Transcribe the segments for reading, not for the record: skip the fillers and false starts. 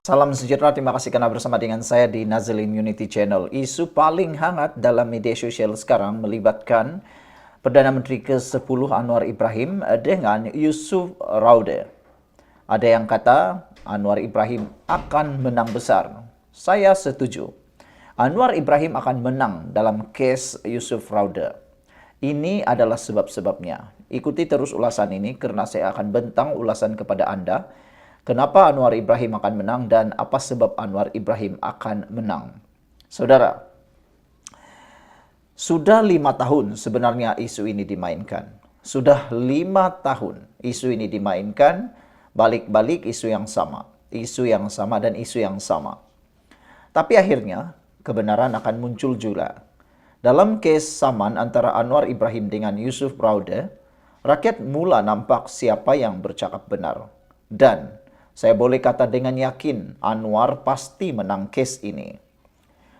Salam sejahtera, terima kasih karena bersama dengan saya di Nazlin Unity Channel. Isu paling hangat dalam media sosial sekarang melibatkan Perdana Menteri ke-10 Anwar Ibrahim dengan Yusuf Raude. Ada yang kata Anwar Ibrahim akan menang besar. Saya setuju. Anwar Ibrahim akan menang dalam kes Yusuf Raude. Ini adalah sebab-sebabnya. Ikuti terus ulasan ini karena saya akan bentang ulasan kepada Anda. Kenapa Anwar Ibrahim akan menang dan apa sebab Anwar Ibrahim akan menang? Saudara, sudah 5 tahun sebenarnya isu ini dimainkan. Sudah 5 tahun isu ini dimainkan, balik-balik isu yang sama. Isu yang sama dan isu yang sama. Tapi akhirnya kebenaran akan muncul juga. Dalam kes saman antara Anwar Ibrahim dengan Yusuf Raude, rakyat mula nampak siapa yang bercakap benar. Dan saya boleh kata dengan yakin Anwar pasti menang kes ini.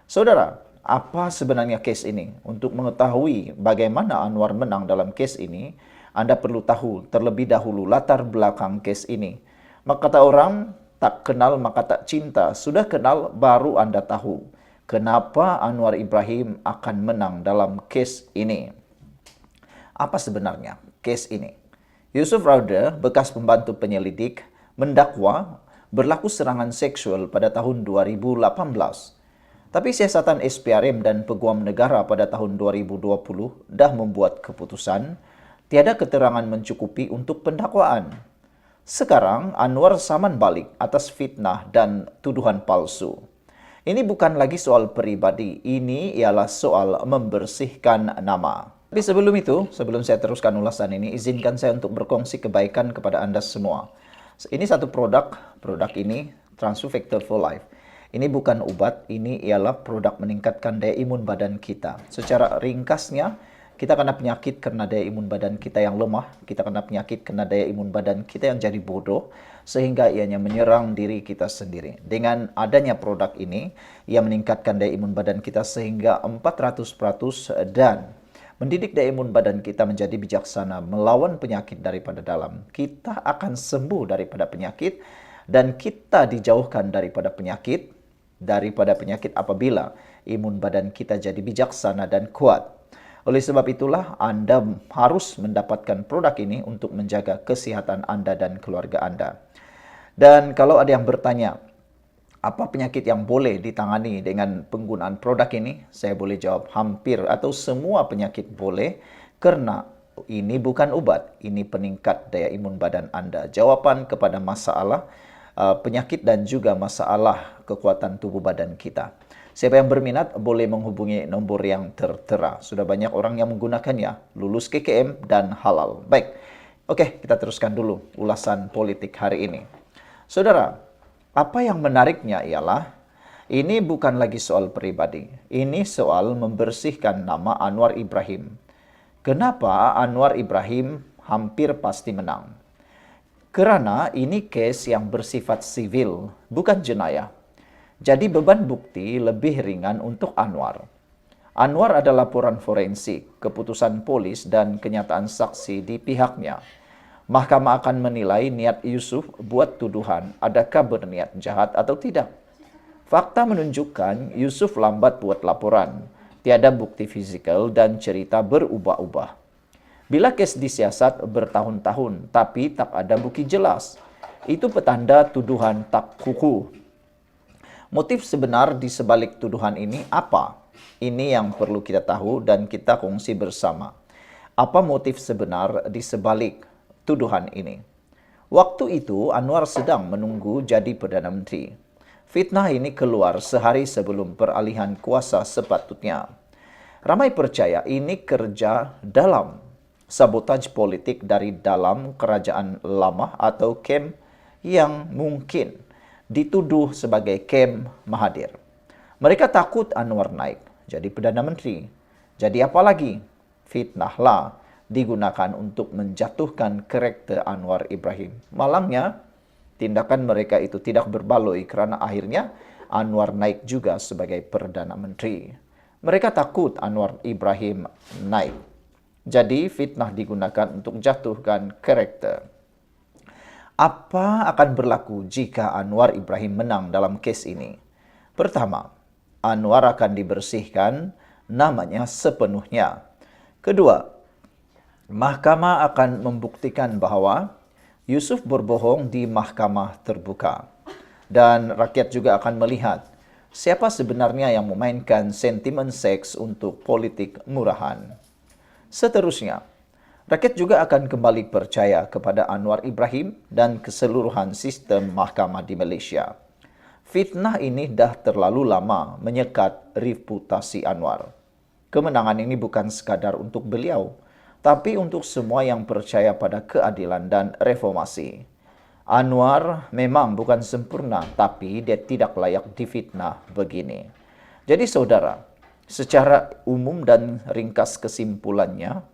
Saudara, apa sebenarnya kes ini? Untuk mengetahui bagaimana Anwar menang dalam kes ini, Anda perlu tahu terlebih dahulu latar belakang kes ini. Maka kata orang, tak kenal maka tak cinta. Sudah kenal baru Anda tahu kenapa Anwar Ibrahim akan menang dalam kes ini. Apa sebenarnya kes ini? Yusuf Raude, bekas pembantu penyelidik, mendakwa berlaku serangan seksual pada tahun 2018. Tapi siasatan SPRM dan Peguam Negara pada tahun 2020 dah membuat keputusan tiada keterangan mencukupi untuk pendakwaan. Sekarang Anwar saman balik atas fitnah dan tuduhan palsu. Ini bukan lagi soal pribadi, ini ialah soal membersihkan nama. Tapi sebelum itu, sebelum saya teruskan ulasan ini, izinkan saya untuk berkongsi kebaikan kepada Anda semua. Ini satu produk ini Transfactor for Life. Ini bukan obat, ini ialah produk meningkatkan daya imun badan kita. Secara ringkasnya, kita kena penyakit karena daya imun badan kita yang lemah, kita kena penyakit karena daya imun badan kita yang jadi bodoh, sehingga ianya menyerang diri kita sendiri. Dengan adanya produk ini, ia meningkatkan daya imun badan kita sehingga 400% dan mendidik daya imun badan kita menjadi bijaksana melawan penyakit daripada dalam. Kita akan sembuh daripada penyakit dan kita dijauhkan daripada penyakit apabila imun badan kita jadi bijaksana dan kuat. Oleh sebab itulah Anda harus mendapatkan produk ini untuk menjaga kesehatan Anda dan keluarga Anda. Dan kalau ada yang bertanya, apa penyakit yang boleh ditangani dengan penggunaan produk ini? Saya boleh jawab hampir atau semua penyakit boleh karena ini bukan obat, ini peningkat daya imun badan Anda. Jawaban kepada masalah penyakit dan juga masalah kekuatan tubuh badan kita. Siapa yang berminat boleh menghubungi nombor yang tertera. Sudah banyak orang yang menggunakannya, lulus KKM dan halal. Baik, oke, kita teruskan dulu ulasan politik hari ini. Saudara, apa yang menariknya ialah ini bukan lagi soal pribadi. Ini soal membersihkan nama Anwar Ibrahim. Kenapa Anwar Ibrahim hampir pasti menang? Karena ini case yang bersifat sivil, bukan jenayah. Jadi beban bukti lebih ringan untuk Anwar. Anwar ada laporan forensik, keputusan polis, dan kenyataan saksi di pihaknya. Mahkamah akan menilai niat Yusuf buat tuduhan adakah berniat jahat atau tidak. Fakta menunjukkan Yusuf lambat buat laporan, tiada bukti fisikal dan cerita berubah-ubah. Bila kes disiasat bertahun-tahun tapi tak ada bukti jelas, itu petanda tuduhan tak kukuh. Motif sebenar di sebalik tuduhan ini apa? Ini yang perlu kita tahu dan kita kongsi bersama. Apa motif sebenar di sebalik tuduhan ini? Waktu itu Anwar sedang menunggu jadi Perdana Menteri. Fitnah ini keluar sehari sebelum peralihan kuasa sepatutnya. Ramai percaya ini kerja dalam sabotaj politik dari dalam kerajaan lama atau kem yang mungkin dituduh sebagai kem Mahathir. Mereka takut Anwar naik jadi Perdana Menteri. Jadi apa lagi? Fitnahlah digunakan untuk menjatuhkan karakter Anwar Ibrahim. Malangnya, tindakan mereka itu tidak berbaloi karena akhirnya Anwar naik juga sebagai Perdana Menteri. Mereka takut Anwar Ibrahim naik. Jadi fitnah digunakan untuk jatuhkan karakter. Apa akan berlaku jika Anwar Ibrahim menang dalam kes ini? Pertama, Anwar akan dibersihkan namanya sepenuhnya. Kedua, mahkamah akan membuktikan bahwa Yusuf berbohong di mahkamah terbuka. Dan rakyat juga akan melihat siapa sebenarnya yang memainkan sentimen seks untuk politik murahan. Seterusnya, rakyat juga akan kembali percaya kepada Anwar Ibrahim dan keseluruhan sistem mahkamah di Malaysia. Fitnah ini dah terlalu lama menyekat reputasi Anwar. Kemenangan ini bukan sekadar untuk beliau, tapi untuk semua yang percaya pada keadilan dan reformasi. Anwar memang bukan sempurna, tapi dia tidak layak difitnah begini. Jadi saudara, secara umum dan ringkas kesimpulannya,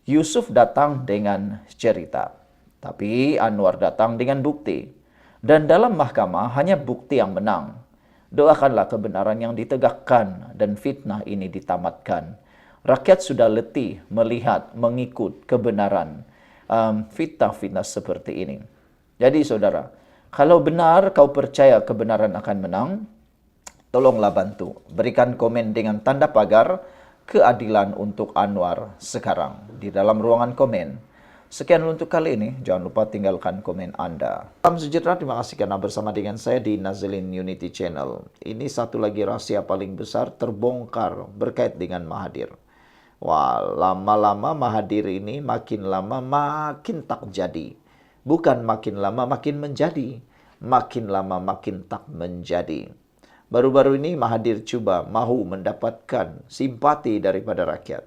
Yusuf datang dengan cerita, tapi Anwar datang dengan bukti. Dan dalam mahkamah hanya bukti yang menang. Doakanlah kebenaran yang ditegakkan dan fitnah ini ditamatkan. Rakyat sudah letih melihat, mengikut kebenaran fitnah-fitnah seperti ini. Jadi saudara, kalau benar kau percaya kebenaran akan menang, tolonglah bantu. Berikan komen dengan tanda pagar keadilan untuk Anwar sekarang di dalam ruangan komen. Sekian untuk kali ini. Jangan lupa tinggalkan komen Anda. Salam sejahtera, terima kasih karena bersama dengan saya di Nazilin Unity Channel. Ini satu lagi rahasia paling besar terbongkar berkait dengan Mahathir. Wah, lama-lama Mahathir ini makin lama makin tak jadi. Bukan makin lama makin menjadi, makin lama makin tak menjadi. Baru-baru ini Mahathir coba mahu mendapatkan simpati daripada rakyat.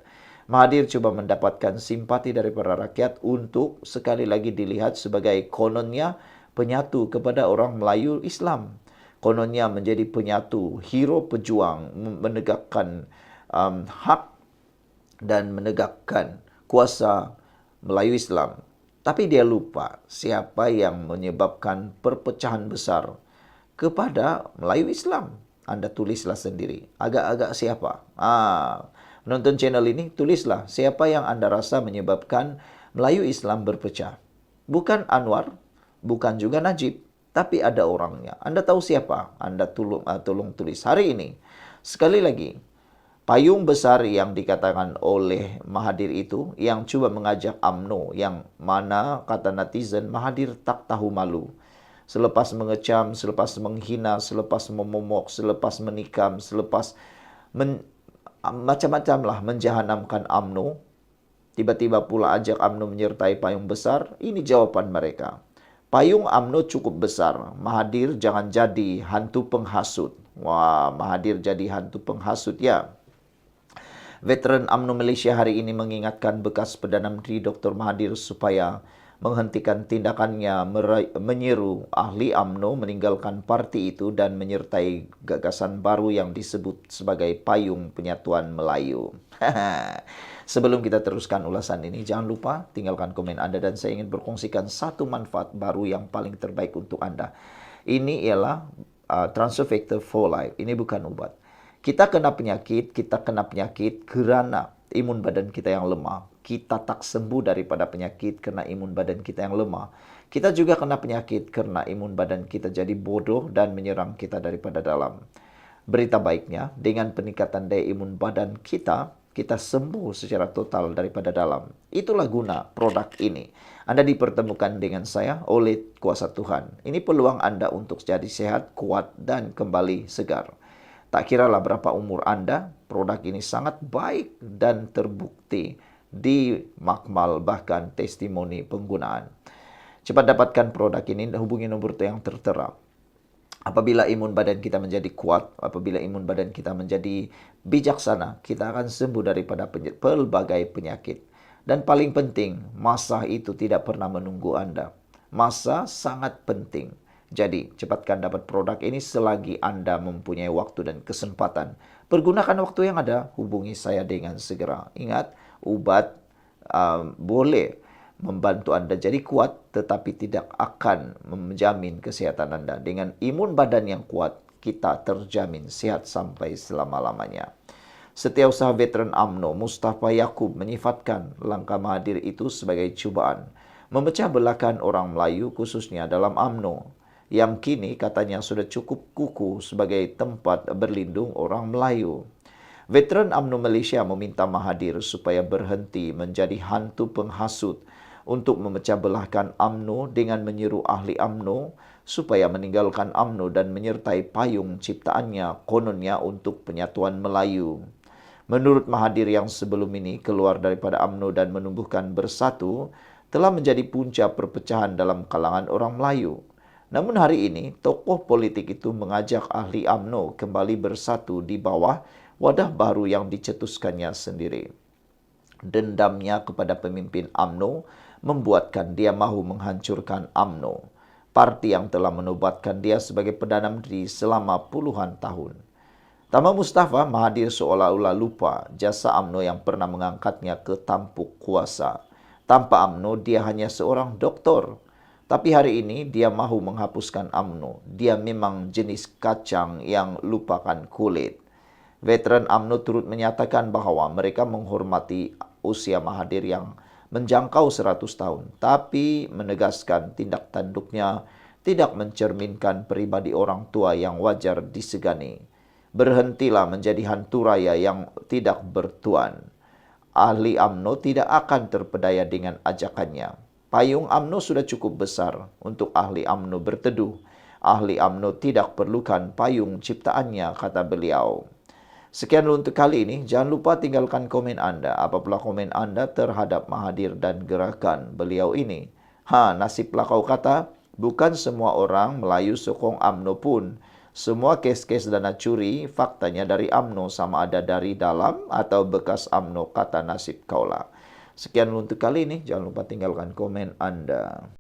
Mahathir coba mendapatkan simpati daripada rakyat untuk sekali lagi dilihat sebagai kononnya penyatu kepada orang Melayu Islam. Kononnya menjadi penyatu, hero pejuang, menegakkan hak dan menegakkan kuasa Melayu Islam. Tapi dia lupa siapa yang menyebabkan perpecahan besar kepada Melayu Islam. Anda tulislah sendiri. Agak-agak siapa? Menonton channel ini, tulislah siapa yang Anda rasa menyebabkan Melayu Islam berpecah. Bukan Anwar, bukan juga Najib, tapi ada orangnya. Anda tahu siapa? Anda tolong tulis hari ini. Sekali lagi, payung besar yang dikatakan oleh Mahathir itu yang coba mengajak UMNO, yang mana kata netizen Mahathir tak tahu malu. Selepas mengecam, selepas menghina, selepas memomok, selepas menikam, selepas macam-macam lah menjahanamkan UMNO, tiba-tiba pula ajak UMNO menyertai payung besar. Ini jawaban mereka. Payung UMNO cukup besar. Mahathir jangan jadi hantu penghasut. Wah, Mahathir jadi hantu penghasut ya. Veteran UMNO Malaysia hari ini mengingatkan bekas Perdana Menteri Dr. Mahathir supaya menghentikan tindakannya menyeru ahli UMNO meninggalkan parti itu dan menyertai gagasan baru yang disebut sebagai Payung Penyatuan Melayu. Sebelum kita teruskan ulasan ini, jangan lupa tinggalkan komen Anda dan saya ingin berkongsikan satu manfaat baru yang paling terbaik untuk Anda. Ini ialah transfer factor for life. Ini bukan obat. Kita kena penyakit kerana imun badan kita yang lemah. Kita tak sembuh daripada penyakit kerana imun badan kita yang lemah. Kita juga kena penyakit kerana imun badan kita jadi bodoh dan menyerang kita daripada dalam. Berita baiknya, dengan peningkatan daya imun badan kita, kita sembuh secara total daripada dalam. Itulah guna produk ini. Anda dipertemukan dengan saya oleh kuasa Tuhan. Ini peluang Anda untuk jadi sehat, kuat, dan kembali segar. Tak kiralah berapa umur Anda, produk ini sangat baik dan terbukti di makmal bahkan testimoni penggunaan. Cepat dapatkan produk ini, hubungi nombor yang tertera. Apabila imun badan kita menjadi kuat, apabila imun badan kita menjadi bijaksana, kita akan sembuh daripada pelbagai penyakit. Dan paling penting, masa itu tidak pernah menunggu Anda. Masa sangat penting. Jadi, cepatkan dapat produk ini selagi Anda mempunyai waktu dan kesempatan. Pergunakan waktu yang ada, hubungi saya dengan segera. Ingat, obat boleh membantu Anda jadi kuat, tetapi tidak akan menjamin kesehatan Anda. Dengan imun badan yang kuat, kita terjamin sehat sampai selama-lamanya. Setiausaha veteran UMNO, Mustafa Yaakob menyifatkan langkah Mahathir itu sebagai cubaan. memecah belahkan orang Melayu khususnya dalam UMNO yang kini katanya sudah cukup kukuh sebagai tempat berlindung orang Melayu. Veteran UMNO Malaysia meminta Mahathir supaya berhenti menjadi hantu penghasut untuk memecah belahkan UMNO dengan menyeru ahli UMNO supaya meninggalkan UMNO dan menyertai payung ciptaannya kononnya untuk penyatuan Melayu. Menurut Mahathir yang sebelum ini keluar daripada UMNO dan menumbuhkan Bersatu, telah menjadi punca perpecahan dalam kalangan orang Melayu. Namun hari ini, tokoh politik itu mengajak ahli UMNO kembali bersatu di bawah wadah baru yang dicetuskannya sendiri. Dendamnya kepada pemimpin UMNO membuatkan dia mahu menghancurkan UMNO, parti yang telah menobatkan dia sebagai Perdana Menteri selama puluhan tahun. Tama Mustafa, Mahathir seolah-olah lupa jasa UMNO yang pernah mengangkatnya ke tampuk kuasa. Tanpa UMNO, dia hanya seorang doktor. Tapi hari ini, dia mahu menghapuskan UMNO. Dia memang jenis kacang yang lupakan kulit. Veteran UMNO turut menyatakan bahawa mereka menghormati usia Mahathir yang menjangkau 100 tahun. Tapi menegaskan tindak tanduknya tidak mencerminkan peribadi orang tua yang wajar disegani. Berhentilah menjadi hantu raya yang tidak bertuan. Ahli UMNO tidak akan terpedaya dengan ajakannya. Payung UMNO sudah cukup besar untuk ahli UMNO berteduh. Ahli UMNO tidak perlukan payung ciptaannya, kata beliau. Sekian untuk kali ini. Jangan lupa tinggalkan komen anda. Apabila komen anda terhadap Mahathir dan gerakan beliau ini. Nasiblah kau kata, bukan semua orang Melayu sokong UMNO pun. Semua kes-kes dana curi faktanya dari UMNO, sama ada dari dalam atau bekas UMNO, kata nasib kaulah. Sekian untuk kali ini. Jangan lupa tinggalkan komen anda.